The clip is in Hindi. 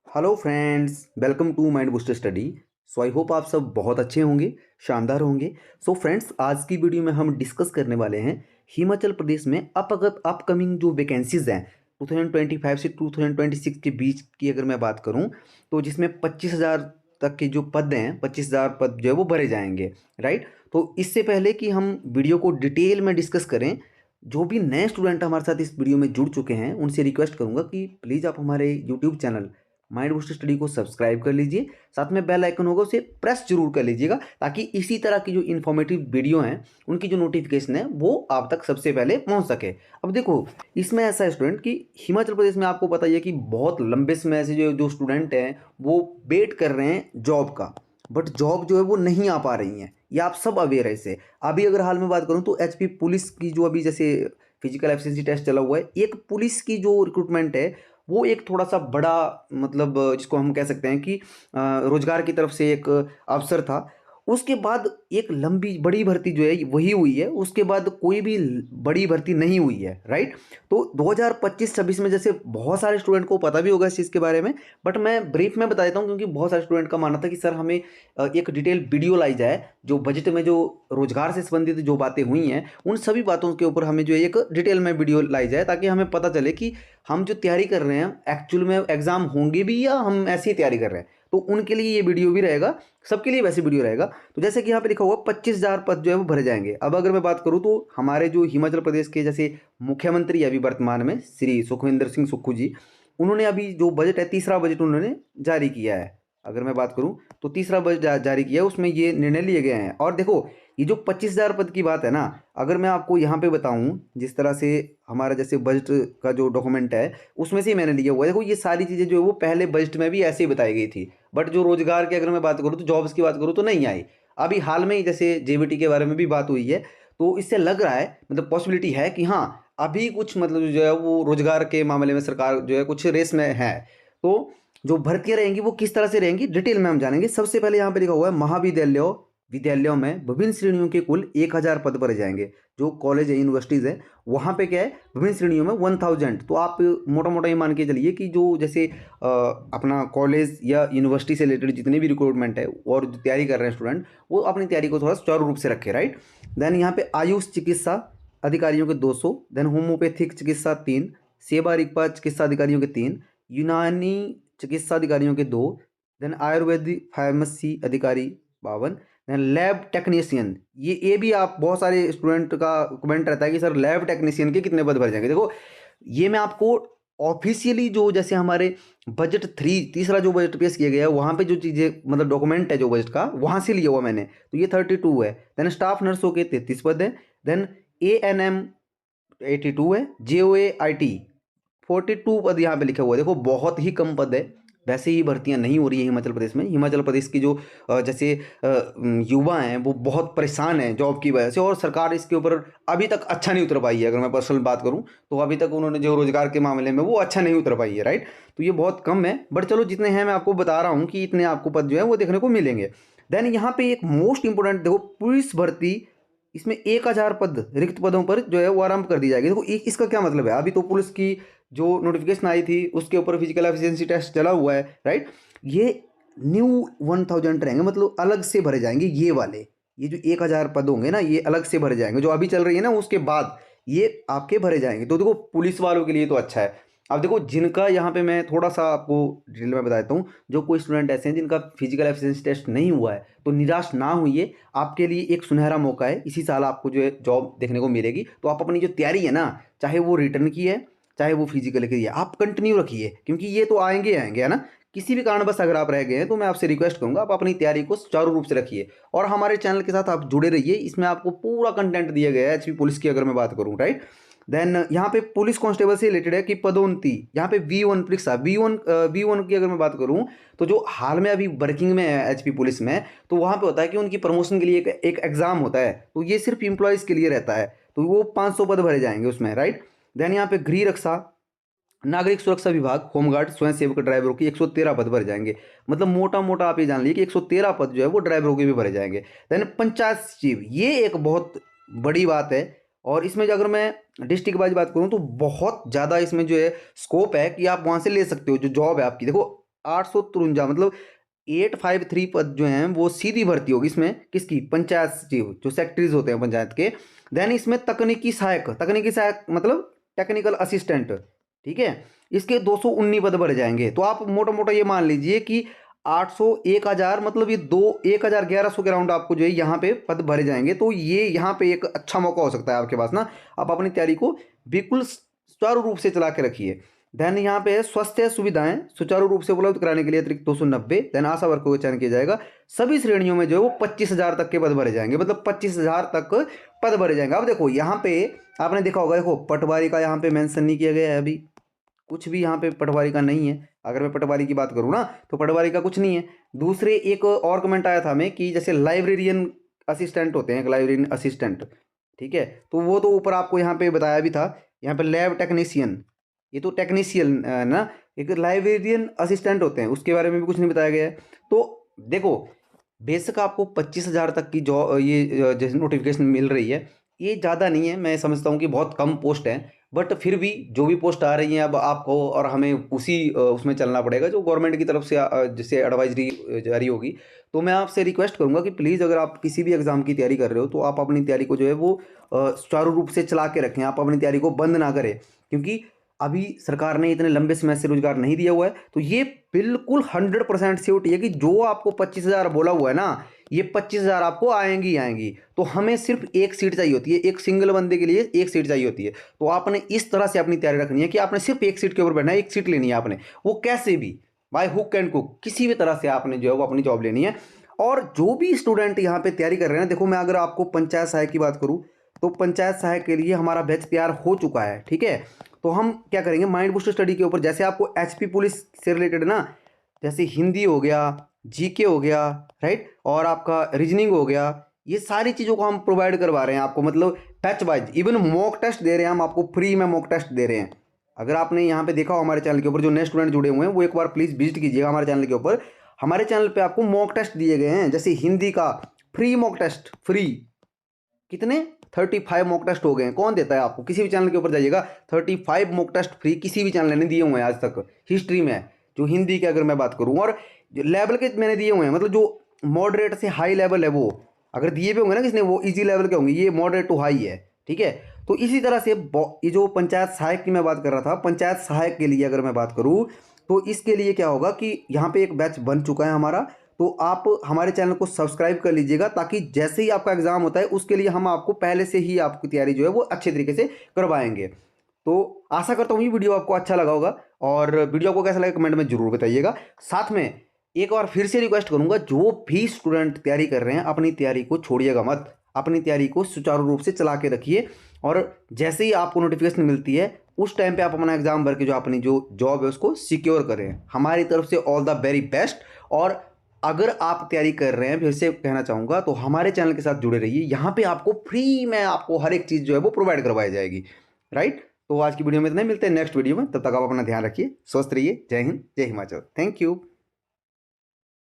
Hello friends, welcome to Mind Booster Study. So I hope आप सब बहुत अच्छे होंगे, शानदार होंगे। सो फ्रेंड्स, आज की वीडियो में हम डिस्कस करने वाले हैं हिमाचल प्रदेश में अपकमिंग जो वैकेंसीज हैं 2025 से 2026 के बीच की अगर मैं बात करूं, तो जिसमें 25,000 तक के जो पद हैं, 25,000 पद जो है वो भरे जाएंगे। राइट। तो इससे पहले कि हम वीडियो को डिटेल में डिस्कस करें, जो भी नए स्टूडेंट हमारे साथ इस वीडियो में जुड़ चुके हैं उनसे रिक्वेस्ट करूंगा कि प्लीज़ आप हमारे YouTube channel mind Booster study को सब्सक्राइब कर लीजिए। साथ में बेल आइकन होगा, उसे प्रेस जरूर कर लीजिएगा, ताकि इसी तरह की जो इन्फॉर्मेटिव वीडियो हैं उनकी जो नोटिफिकेशन है वो आप तक सबसे पहले पहुंच सके। अब देखो, इसमें ऐसा है स्टूडेंट कि हिमाचल प्रदेश में आपको पता ही है कि बहुत लंबे समय से जो जो स्टूडेंट हैं वो वेट कर रहे हैं जॉब का, बट जॉब जो है वो नहीं आ पा रही हैं। ये आप सब अवेयर है इससे। अभी अगर हाल में बात करूं तो एचपी पुलिस की जो अभी जैसे फिजिकल एफिशिएंसी टेस्ट चला हुआ है, एक पुलिस की जो रिक्रूटमेंट है वो एक थोड़ा सा बड़ा, मतलब जिसको हम कह सकते हैं कि रोजगार की तरफ से एक अवसर था। उसके बाद एक लंबी बड़ी भर्ती जो है वही हुई है, उसके बाद कोई भी बड़ी भर्ती नहीं हुई है। राइट। तो 2025-26 में जैसे बहुत सारे स्टूडेंट को पता भी होगा इस चीज़ के बारे में, बट मैं ब्रीफ में बता देता हूँ, क्योंकि बहुत सारे स्टूडेंट का मानना था कि सर हमें एक डिटेल वीडियो लाई जाए, जो बजट में जो रोजगार से संबंधित जो बातें हुई हैं उन सभी बातों के ऊपर हमें जो है एक डिटेल में वीडियो लाई जाए, ताकि हमें पता चले कि हम जो तैयारी कर रहे हैं एक्चुअल में एग्जाम होंगे भी या हम ऐसे ही तैयारी कर रहे हैं। तो उनके लिए ये वीडियो भी रहेगा, सबके लिए वैसे वीडियो रहेगा। तो जैसे कि यहाँ पे लिखा हुआ 25,000 पद जो है वो भरे जाएंगे। अब अगर मैं बात करूँ तो हमारे जो हिमाचल प्रदेश के जैसे मुख्यमंत्री अभी वर्तमान में श्री सुखविंदर सिंह सुक्खू जी, उन्होंने अभी जो बजट है, तीसरा बजट उन्होंने जारी किया है। अगर मैं बात करूं तो तीसरा बजट जारी किया है, उसमें ये निर्णय लिए गए हैं। और देखो, ये जो 25,000 पद की बात है ना, अगर मैं आपको यहाँ पे बताऊं, जिस तरह से हमारा जैसे बजट का जो डॉक्यूमेंट है उसमें से ही मैंने लिया हुआ है। देखो, ये सारी चीज़ें जो है वो पहले बजट में भी ऐसे ही बताई गई थी, बट जो रोजगार की अगर मैं बात करूँ तो जॉब्स की बात करूँ तो नहीं आई। अभी हाल में ही जैसे जेबीटी के बारे में भी बात हुई है, तो इससे लग रहा है, मतलब पॉसिबिलिटी है कि हाँ, अभी कुछ मतलब जो है वो रोजगार के मामले में सरकार जो है कुछ रेस में है। तो जो भर्तियां रहेंगी वो किस तरह से रहेंगी डिटेल में हम जानेंगे। सबसे पहले यहाँ पे लिखा हुआ है महाविद्यालयों विद्यालयों में विभिन्न श्रेणियों के कुल 1,000 पद भरे जाएंगे। जो कॉलेज है, यूनिवर्सिटीज़ है, वहाँ पे क्या है, विभिन्न श्रेणियों में 1,000। तो आप मोटा मोटा ये मान के चलिए कि जो जैसे अपना कॉलेज या यूनिवर्सिटी से रिलेटेड जितने भी रिक्रूटमेंट है और जो तैयारी कर रहे हैं स्टूडेंट, वो अपनी तैयारी को थोड़ा सुचारू रूप से रखे। राइट। देन यहाँ पे आयुष चिकित्सा अधिकारियों के 200, देन होम्योपैथिक चिकित्सा 3, सेवा रिक्पा चिकित्सा अधिकारियों के 3, यूनानी चिकित्सा अधिकारियों के 2, देन आयुर्वेदिक फार्मेसी अधिकारी 52, देन लैब टेक्नीशियन। ये भी आप बहुत सारे स्टूडेंट का कमेंट रहता है कि सर लैब टेक्नीशियन के कितने पद भर जाएंगे। देखो, ये मैं आपको ऑफिशियली जो जैसे हमारे बजट थ्री तीसरा जो बजट पेश किया गया है वहाँ पे जो चीज़ें मतलब डॉक्यूमेंट है जो बजट का, वहाँ से लिया हुआ मैंने, तो ये 32 है। देन स्टाफ नर्सों के 33 पद हैं। देन ANM 82 है। JOAIT 42 पद यहाँ पे लिखा हुआ है। देखो, बहुत ही कम पद है। वैसे ही भर्तियां नहीं हो रही है हिमाचल प्रदेश में। हिमाचल प्रदेश की जो जैसे युवा हैं वो बहुत परेशान हैं जॉब की वजह से, और सरकार इसके ऊपर अभी तक अच्छा नहीं उतर पाई है। अगर मैं पर्सनल बात करूं तो अभी तक उन्होंने जो रोजगार के मामले में वो अच्छा नहीं उतर पाई है। राइट। तो ये बहुत कम है, बट चलो जितने हैं मैं आपको बता रहा हूँ कि इतने आपको पद जो है वो देखने को मिलेंगे। देन यहाँ पे एक मोस्ट इंपोर्टेंट, देखो, पुलिस भर्ती, इसमें 1,000 पद रिक्त पदों पर जो है वो आरंभ कर दी जाएगी। देखो, इसका क्या मतलब है, अभी तो पुलिस की जो नोटिफिकेशन आई थी उसके ऊपर फिजिकल एफिशिएंसी टेस्ट चला हुआ है। राइट। ये न्यू 1,000 रहेंगे, मतलब अलग से भरे जाएंगे ये वाले। ये जो 1,000 पद होंगे ना, ये अलग से भरे जाएंगे। जो अभी चल रही है ना उसके बाद ये आपके भरे जाएंगे। तो देखो, पुलिस वालों के लिए तो अच्छा है। अब देखो, जिनका यहाँ पे मैं थोड़ा सा आपको डिटेल में बता देता हूँ, जो कोई स्टूडेंट ऐसे हैं जिनका फिजिकल एफिशिएंसी टेस्ट नहीं हुआ है, तो निराश ना होइए, आपके लिए एक सुनहरा मौका है। इसी साल आपको जो है जॉब देखने को मिलेगी। तो आप अपनी जो तैयारी है ना, चाहे वो रिटर्न की है चाहे वो फिजिकल की है, आप कंटिन्यू रखिए, क्योंकि ये तो आएंगे आएंगे, है ना। किसी भी कारणवश अगर आप रह गए हैं तो मैं आपसे रिक्वेस्ट करूंगा आप अपनी तैयारी को सुचारू रूप से रखिए, और हमारे चैनल के साथ आप जुड़े रहिए। इसमें आपको पूरा कंटेंट दिया गया है एचपी पुलिस की अगर मैं बात करूं। राइट। देन यहाँ पे पुलिस कांस्टेबल से रिलेटेड है कि पदोन्नति, यहाँ पे V1 परीक्षा, V1 की अगर मैं बात करूं तो जो हाल में अभी वर्किंग में है एचपी पुलिस में, तो वहाँ पे होता है कि उनकी प्रमोशन के लिए एक एग्जाम होता है, तो ये सिर्फ इंप्लॉयज़ के लिए रहता है। तो वो 500 पद भरे जाएंगे उसमें। राइट। देन यहाँ पे गृह रक्षा, नागरिक सुरक्षा विभाग, होमगार्ड, स्वयं सेवक ड्राइवरों की 113 पद भरे जाएंगे। मतलब मोटा मोटा आप ये जान लीजिए कि 113 पद जो है वो ड्राइवरों के भी भरे जाएंगे। देन पंचायत सचिव, ये एक बहुत बड़ी बात है। और इसमें जो अगर मैं डिस्ट्रिक्ट वाइज बात करूं तो बहुत ज़्यादा इसमें जो है स्कोप है कि आप वहां से ले सकते हो जो जॉब है आपकी। देखो, 853 मतलब 853 पद जो हैं वो सीधी भर्ती होगी इसमें, किसकी, पंचायत सचिव जो सेक्रेटरीज होते हैं पंचायत के। देन इसमें तकनीकी सहायक मतलब टेक्निकल असिस्टेंट, ठीक है, इसके 219 पद भरे जाएंगे। तो आप मोटा मोटा ये मान लीजिए कि 800 1000 मतलब ये 1100 के राउंड आपको जो है यहाँ पे पद भरे जाएंगे। तो ये यहाँ पे एक अच्छा मौका हो सकता है आपके पास ना, आप अपनी तैयारी को बिल्कुल सुचारू रूप से चला के रखिए। देन यहाँ पे है स्वास्थ्य सुविधाएं सुचारू रूप से उपलब्ध कराने के लिए अतिरिक्त 290। देन आशा वर्करों का चयन किया जाएगा। सभी श्रेणियों में जो है वो 25,000 तक के पद भरे जाएंगे, मतलब 25,000 तक पद भरे जाएंगे। अब देखो यहाँ पे आपने देखा होगा, देखो पटवारी का यहाँ पे मेंशन नहीं किया गया है, अभी कुछ भी यहाँ पे पटवारी का नहीं है। अगर मैं पटवारी की बात करूँ ना तो पटवारी का कुछ नहीं है। दूसरे एक और कमेंट आया था हमें कि जैसे लाइब्रेरियन असिस्टेंट होते हैं, लाइब्रेरियन असिस्टेंट, ठीक है, तो वो तो ऊपर आपको यहाँ पे बताया भी था। यहाँ पे लैब टेक्नीशियन, ये तो टेक्नीशियन ना, एक लाइब्रेरियन असिस्टेंट होते हैं, उसके बारे में भी कुछ नहीं बताया गया है। तो देखो बेशक आपको 25,000 तक की जॉब ये जैसे नोटिफिकेशन मिल रही है, ये ज़्यादा नहीं है, मैं समझता हूँ कि बहुत कम पोस्ट है। बट फिर भी जो भी पोस्ट आ रही हैं अब आपको और हमें उसी उसमें चलना पड़ेगा जो गवर्नमेंट की तरफ से जैसे एडवाइजरी जारी होगी। तो मैं आपसे रिक्वेस्ट करूंगा कि प्लीज़ अगर आप किसी भी एग्ज़ाम की तैयारी कर रहे हो तो आप अपनी तैयारी को जो है वो सुचारू रूप से चला के रखें, आप अपनी तैयारी को बंद ना करें, क्योंकि अभी सरकार ने इतने लंबे समय से रोजगार नहीं दिया हुआ है। तो ये बिल्कुल 100% श्योरिटी है कि जो आपको 25,000 बोला हुआ है ना, ये 25,000 आपको आएंगी आएंगी। तो हमें सिर्फ एक सीट चाहिए होती है, एक सिंगल बंदे के लिए एक सीट चाहिए होती है। तो आपने इस तरह से अपनी तैयारी रखनी है कि आपने सिर्फ एक सीट के ऊपर बैठना है, एक सीट लेनी है आपने, वो कैसे भी बाय हुक एंड कुक किसी भी तरह से आपने जो है वो अपनी जॉब लेनी है। और जो भी स्टूडेंट यहाँ पे तैयारी कर रहे हैं, देखो मैं अगर आपको पंचायत सहायक की बात करूँ तो पंचायत सहायक के लिए हमारा बैच तैयार हो चुका है, ठीक है। तो हम क्या करेंगे, माइंड बूस्टर स्टडी के ऊपर जैसे आपको एचपी पुलिस से रिलेटेड ना, जैसे हिंदी हो गया, जीके हो गया, राइट, और आपका रीजनिंग हो गया, ये सारी चीज़ों को हम प्रोवाइड करवा रहे हैं आपको, मतलब batch wise. Even mock test दे रहे हैं हम आपको, फ्री में मॉक टेस्ट दे रहे हैं। अगर आपने यहाँ पे देखा हो हमारे चैनल के ऊपर, जो नए स्टूडेंट जुड़े हुए हैं वो एक बार प्लीज़ विजिट कीजिएगा हमारे चैनल के ऊपर। हमारे चैनल पे आपको मॉक टेस्ट दिए गए हैं, जैसे हिंदी का फ्री मॉक टेस्ट, फ्री कितने 35 मॉक टेस्ट हो गए हैं। कौन देता है आपको, किसी भी चैनल के ऊपर जाइएगा, 35 मॉक टेस्ट फ्री किसी भी चैनल ने दिए हुए हैं आज तक हिस्ट्री में। जो हिंदी की अगर मैं बात करूँ, और जो लेवल के मैंने दिए हुए हैं, मतलब जो मॉडरेट से हाई लेवल है वो अगर दिए भी होंगे ना किसने, वो इजी लेवल के होंगे, ये मॉडरेट टू हाई है, ठीक है। तो इसी तरह से ये जो पंचायत सहायक की मैं बात कर रहा था, पंचायत सहायक के लिए अगर मैं बात करूँ तो इसके लिए क्या होगा कि यहाँ पे एक बैच बन चुका है हमारा। तो आप हमारे चैनल को सब्सक्राइब कर लीजिएगा, ताकि जैसे ही आपका एग्जाम होता है उसके लिए हम आपको पहले से ही आपकी तैयारी जो है वो अच्छे तरीके से करवाएंगे। तो आशा करता हूँ ये वीडियो आपको अच्छा लगा होगा, और वीडियो को कैसा लगा कमेंट में जरूर बताइएगा। साथ में एक बार फिर से रिक्वेस्ट करूंगा, जो भी स्टूडेंट तैयारी कर रहे हैं अपनी तैयारी को छोड़िएगा मत, अपनी तैयारी को सुचारू रूप से चला के रखिए। और जैसे ही आपको नोटिफिकेशन मिलती है उस टाइम पे आप अपना एग्जाम भर के जो अपनी जो जॉब है उसको सिक्योर करें। हमारी तरफ से ऑल द वेरी बेस्ट। और अगर आप तैयारी कर रहे हैं, फिर से कहना चाहूँगा, तो हमारे चैनल के साथ जुड़े रहिए। यहाँ पे आपको फ्री में आपको हर एक चीज़ जो है वो प्रोवाइड करवाई जाएगी, राइट। तो आज की वीडियो में इतना ही, मिलते हैं नेक्स्ट वीडियो में, तब तक आप अपना ध्यान रखिए, स्वस्थ रहिए। जय हिंद, जय हिमाचल, थैंक यू।